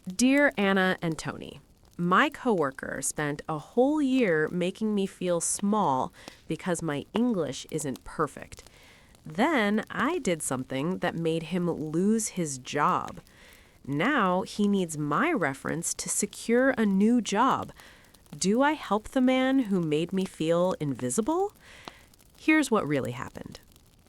Dear Anna and Tony, my coworker spent a whole year making me feel small because my English isn't perfect. Then I did something that made him lose his job. Now he needs my reference to secure a new job. Do I help the man who made me feel invisible? Here's what really happened.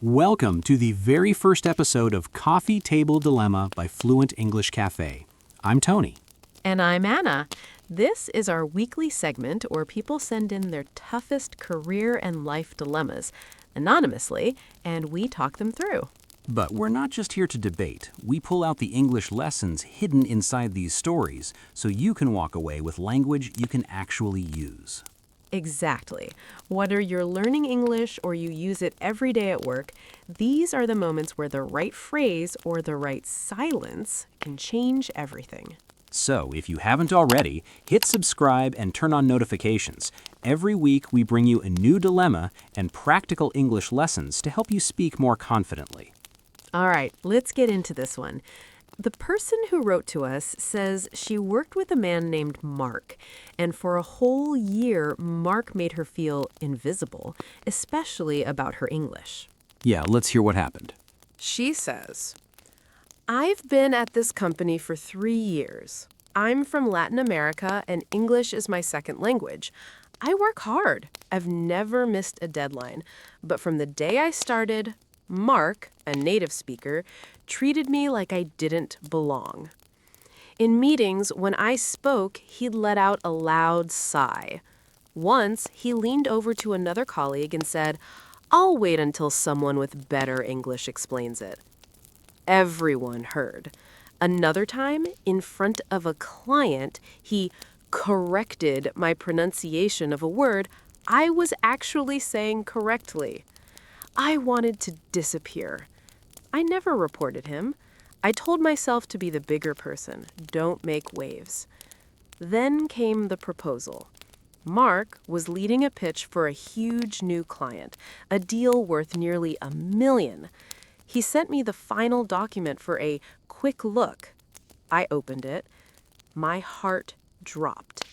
Welcome to the very first episode of Coffee Table Dilemma by Fluent English Cafe. I'm Tony. And I'm Anna. This is our weekly segment where people send in their toughest career and life dilemmas anonymously, and we talk them through. But we're not just here to debate. We pull out the English lessons hidden inside these stories so you can walk away with language you can actually use. Exactly. Whether you're learning English or you use it every day at work, these are the moments where the right phrase or the right silence can change everything. So, if you haven't already, hit subscribe and turn on notifications. Every week we bring you a new dilemma and practical English lessons to help you speak more confidently. All right, let's get into this one. The person who wrote to us says she worked with a man named Mark, and for a whole year, Mark made her feel invisible, especially about her English. Yeah, let's hear what happened. She says, I've been at this company for 3 years. I'm from Latin America, and English is my second language. I work hard. I've never missed a deadline. But from the day I started, Mark, a native speaker, treated me like I didn't belong. In meetings, when I spoke, he'd let out a loud sigh. Once, he leaned over to another colleague and said, I'll wait until someone with better English explains it. Everyone heard. Another time, in front of a client, he corrected my pronunciation of a word I was actually saying correctly. I wanted to disappear. I never reported him. I told myself to be the bigger person, don't make waves. Then came the proposal. Mark was leading a pitch for a huge new client, a deal worth nearly $1 million. He sent me the final document for a quick look. I opened it. My heart dropped.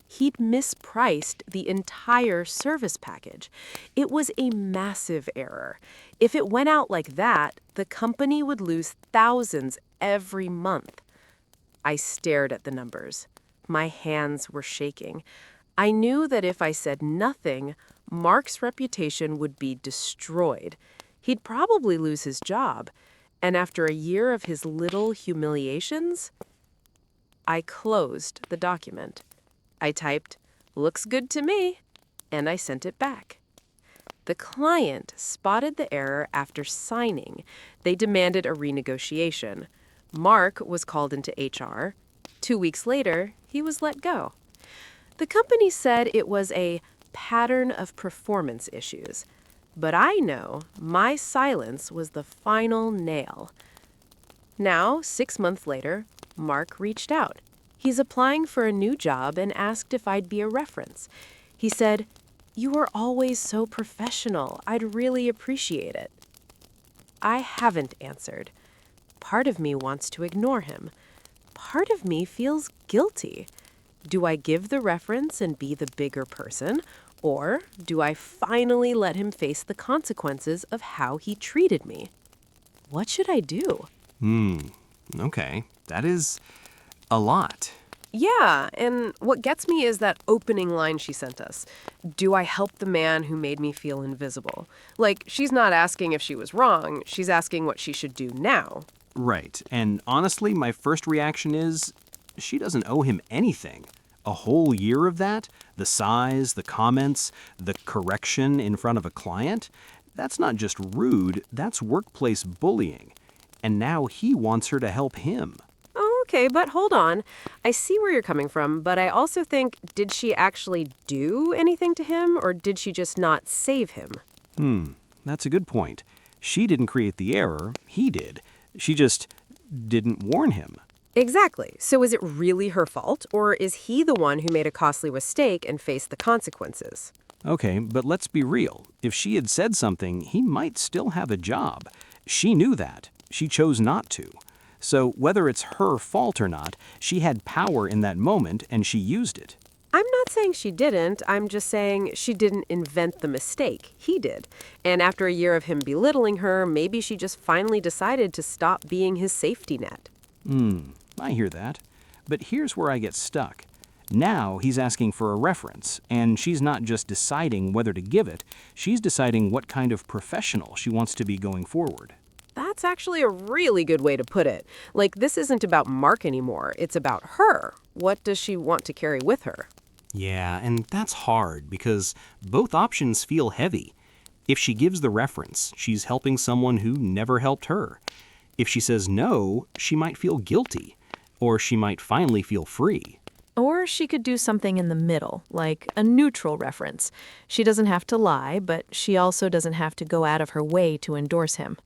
He'd mispriced the entire service package. It was a massive error. If it went out like that, the company would lose thousands every month. I stared at the numbers. My hands were shaking. I knew that if I said nothing, Mark's reputation would be destroyed. He'd probably lose his job. And after a year of his little humiliations, I closed the document. I typed, "Looks good to me," and I sent it back. The client spotted the error after signing. They demanded a renegotiation. Mark was called into HR. 2 weeks later, he was let go. The company said it was a pattern of performance issues. But I know my silence was the final nail. Now, 6 months later, Mark reached out. He's applying for a new job and asked if I'd be a reference. He said, "You are always so professional. I'd really appreciate it." I haven't answered. Part of me wants to ignore him. Part of me feels guilty. Do I give the reference and be the bigger person? Or do I finally let him face the consequences of how he treated me? What should I do? Okay. That is a lot. Yeah, and what gets me is that opening line she sent us. Do I help the man who made me feel invisible? Like, she's not asking if she was wrong, she's asking what she should do now. Right. And honestly, my first reaction is she doesn't owe him anything. A whole year of that? The size, the comments, the correction in front of a client? That's not just rude, that's workplace bullying. And now he wants her to help him. Oh, okay, but hold on. I see where you're coming from, but I also think, did she actually do anything to him, or did she just not save him? That's a good point. She didn't create the error, he did. She just didn't warn him. Exactly. So is it really her fault, or is he the one who made a costly mistake and faced the consequences? Okay, but let's be real. If she had said something, he might still have a job. She knew that. She chose not to. So whether it's her fault or not, she had power in that moment and she used it. I'm not saying she didn't. I'm just saying she didn't invent the mistake. He did. And after a year of him belittling her, maybe she just finally decided to stop being his safety net. I hear that. But here's where I get stuck. Now he's asking for a reference, and she's not just deciding whether to give it, she's deciding what kind of professional she wants to be going forward. That's actually a really good way to put it. Like, this isn't about Mark anymore. It's about her. What does she want to carry with her? Yeah, and that's hard because both options feel heavy. If she gives the reference, she's helping someone who never helped her. If she says no, she might feel guilty, or she might finally feel free. Or she could do something in the middle, like a neutral reference. She doesn't have to lie, but she also doesn't have to go out of her way to endorse him.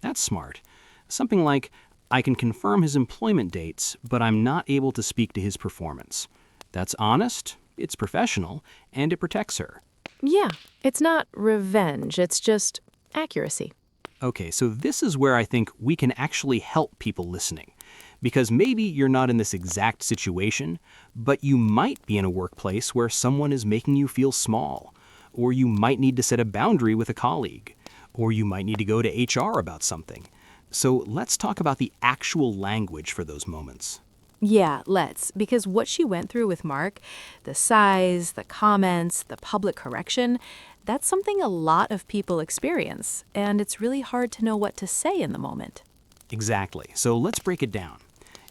That's smart. Something like, I can confirm his employment dates, but I'm not able to speak to his performance. That's honest, it's professional, and it protects her. Yeah, it's not revenge, it's just accuracy. Okay, so this is where I think we can actually help people listening. Because maybe you're not in this exact situation, but you might be in a workplace where someone is making you feel small. Or you might need to set a boundary with a colleague. Or you might need to go to HR about something. So let's talk about the actual language for those moments. Yeah, let's. Because what she went through with Mark, the size, the comments, the public correction, that's something a lot of people experience. And it's really hard to know what to say in the moment. Exactly. So let's break it down.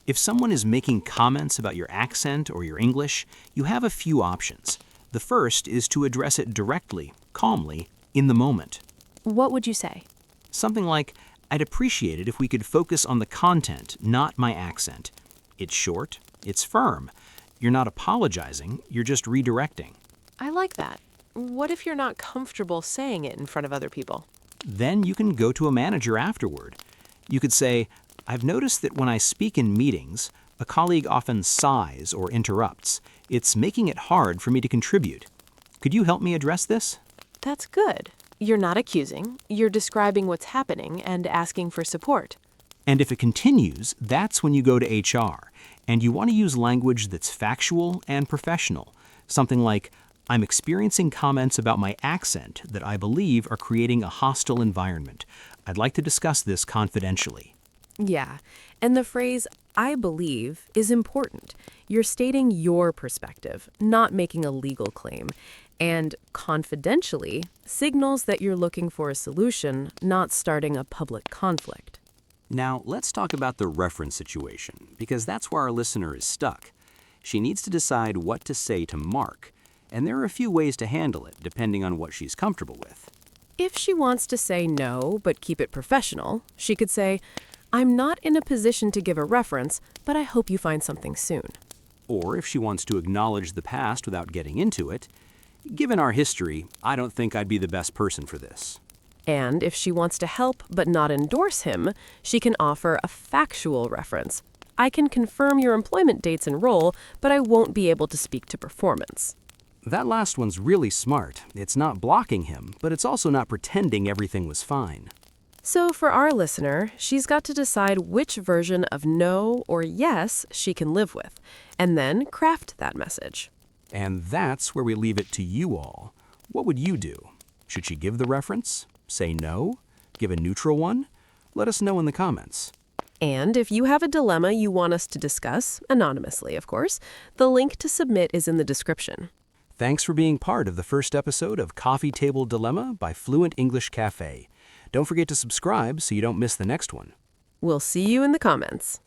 If someone is making comments about your accent or your English, you have a few options. The first is to address it directly, calmly, in the moment. What would you say? Something like, I'd appreciate it if we could focus on the content, not my accent. It's short, it's firm. You're not apologizing, you're just redirecting. I like that. What if you're not comfortable saying it in front of other people? Then you can go to a manager afterward. You could say, I've noticed that when I speak in meetings, a colleague often sighs or interrupts. It's making it hard for me to contribute. Could you help me address this? That's good. You're not accusing. You're describing what's happening and asking for support. And if it continues, that's when you go to HR, and you want to use language that's factual and professional. Something like, I'm experiencing comments about my accent that I believe are creating a hostile environment. I'd like to discuss this confidentially. Yeah, and the phrase, I believe, is important. You're stating your perspective, not making a legal claim. And confidentially signals that you're looking for a solution, not starting a public conflict. Now, let's talk about the reference situation, because that's where our listener is stuck. She needs to decide what to say to Mark, and there are a few ways to handle it, depending on what she's comfortable with. If she wants to say no, but keep it professional, she could say, I'm not in a position to give a reference, but I hope you find something soon. Or if she wants to acknowledge the past without getting into it, given our history, I don't think I'd be the best person for this. And if she wants to help but not endorse him, she can offer a factual reference. I can confirm your employment dates and role, but I won't be able to speak to performance. That last one's really smart. It's not blocking him, but it's also not pretending everything was fine. So for our listener, she's got to decide which version of no or yes she can live with, and then craft that message. And that's where we leave it to you all. What would you do? Should she give the reference? Say no? Give a neutral one? Let us know in the comments. And if you have a dilemma you want us to discuss, anonymously of course, the link to submit is in the description. Thanks for being part of the first episode of Coffee Table Dilemma by Fluent English Cafe. Don't forget to subscribe so you don't miss the next one. We'll see you in the comments.